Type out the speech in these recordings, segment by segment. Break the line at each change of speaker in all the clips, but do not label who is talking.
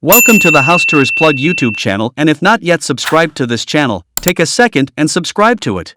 Welcome to the House Tours Plug YouTube channel, and if not yet subscribed to this channel, take a second and subscribe to it.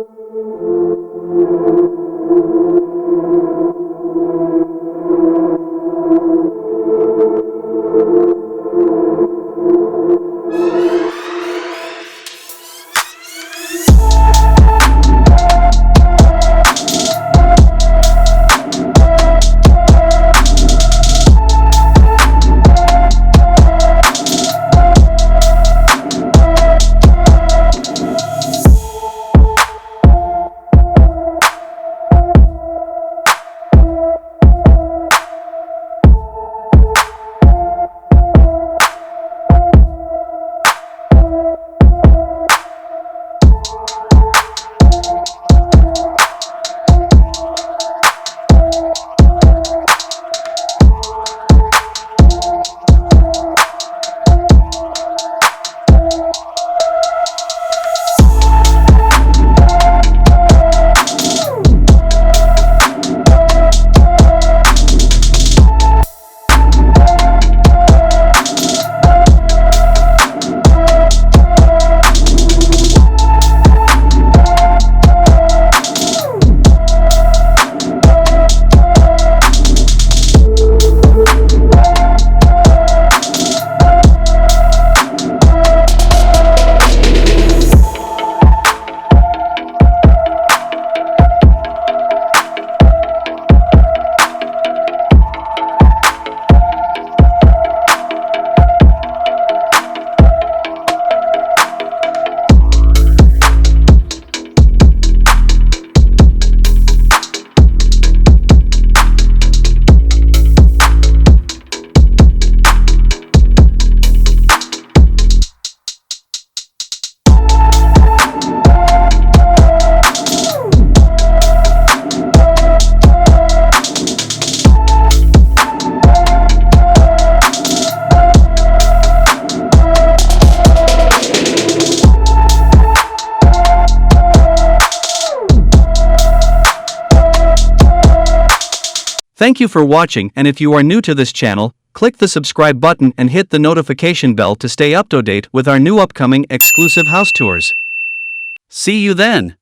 Thank you for watching, and if you are new to this channel, click the subscribe button and hit the notification bell to stay up to date with our new upcoming exclusive house tours. See you then!